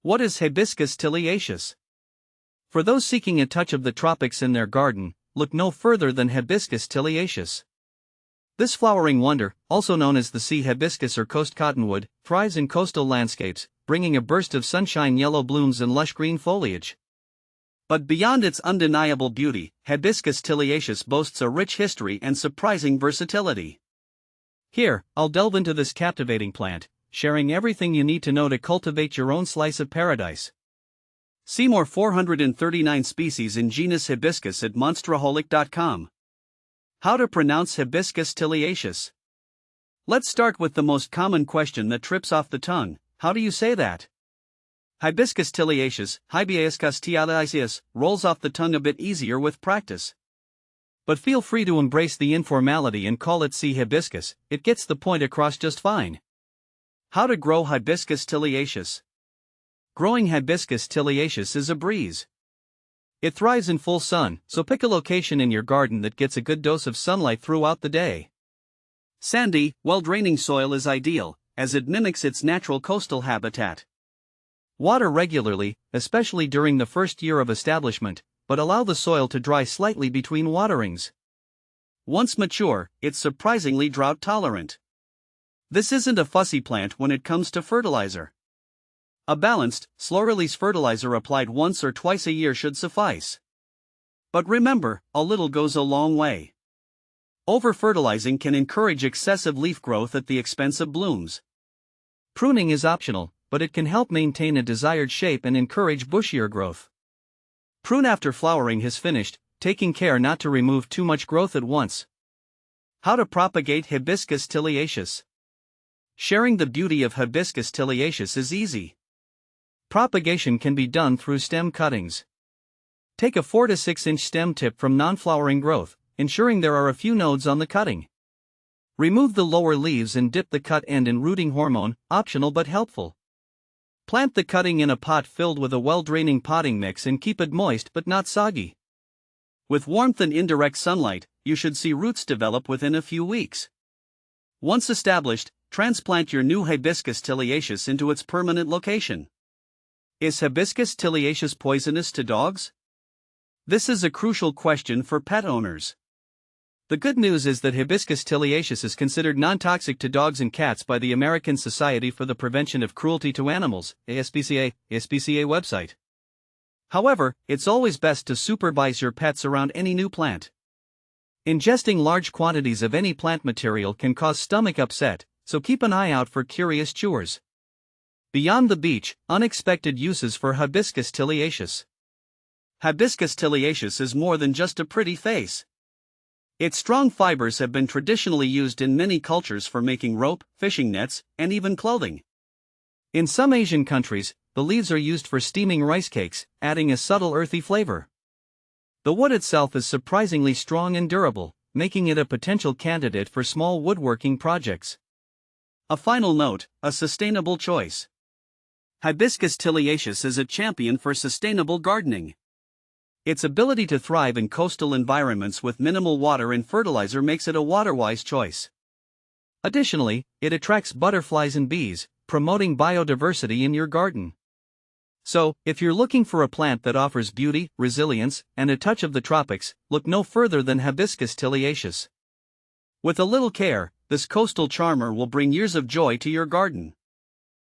What is Hibiscus tiliaceus? For those seeking a touch of the tropics in their garden, look no further than Hibiscus tiliaceus. This flowering wonder, also known as the sea hibiscus or coast cottonwood, thrives in coastal landscapes, bringing a burst of sunshine, yellow blooms and lush green foliage. But beyond its undeniable beauty, Hibiscus tiliaceus boasts a rich history and surprising versatility. Here, I'll delve into this captivating plant, sharing everything you need to know to cultivate your own slice of paradise. See more 439 species in genus Hibiscus at monsteraholic.com. How to pronounce Hibiscus tiliaceus? Let's start with the most common question that trips off the tongue: how do you say that? Hibiscus tiliaceus, Hibiscus tiliaceus, rolls off the tongue a bit easier with practice. But feel free to embrace the informality and call it sea hibiscus, it gets the point across just fine. How to grow Hibiscus tiliaceus? Growing Hibiscus tiliaceus is a breeze. It thrives in full sun, so pick a location in your garden that gets a good dose of sunlight throughout the day. Sandy, well-draining soil is ideal, as it mimics its natural coastal habitat. Water regularly, especially during the first year of establishment, but allow the soil to dry slightly between waterings. Once mature, it's surprisingly drought-tolerant. This isn't a fussy plant when it comes to fertilizer. A balanced, slow-release fertilizer applied once or twice a year should suffice. But remember, a little goes a long way. Over-fertilizing can encourage excessive leaf growth at the expense of blooms. Pruning is optional, but it can help maintain a desired shape and encourage bushier growth. Prune after flowering has finished, taking care not to remove too much growth at once. How to propagate Hibiscus tiliaceus? Sharing the beauty of Hibiscus tiliaceus is easy. Propagation can be done through stem cuttings. Take a 4 to 6 inch stem tip from non-flowering growth, ensuring there are a few nodes on the cutting. Remove the lower leaves and dip the cut end in rooting hormone, optional but helpful. Plant the cutting in a pot filled with a well-draining potting mix and keep it moist but not soggy. With warmth and indirect sunlight, you should see roots develop within a few weeks. Once established, transplant your new Hibiscus tiliaceus into its permanent location. Is Hibiscus tiliaceus poisonous to dogs? This is a crucial question for pet owners. The good news is that Hibiscus tiliaceus is considered non-toxic to dogs and cats by the American Society for the Prevention of Cruelty to Animals, ASPCA website. However, it's always best to supervise your pets around any new plant. Ingesting large quantities of any plant material can cause stomach upset, so keep an eye out for curious chewers. Beyond the beach, unexpected uses for Hibiscus tiliaceus. Hibiscus tiliaceus is more than just a pretty face. Its strong fibers have been traditionally used in many cultures for making rope, fishing nets, and even clothing. In some Asian countries, the leaves are used for steaming rice cakes, adding a subtle earthy flavor. The wood itself is surprisingly strong and durable, making it a potential candidate for small woodworking projects. A final note: a sustainable choice. Hibiscus tiliaceus is a champion for sustainable gardening. Its ability to thrive in coastal environments with minimal water and fertilizer makes it a water-wise choice. Additionally, it attracts butterflies and bees, promoting biodiversity in your garden. So, if you're looking for a plant that offers beauty, resilience, and a touch of the tropics, look no further than Hibiscus tiliaceus. With a little care, this coastal charmer will bring years of joy to your garden.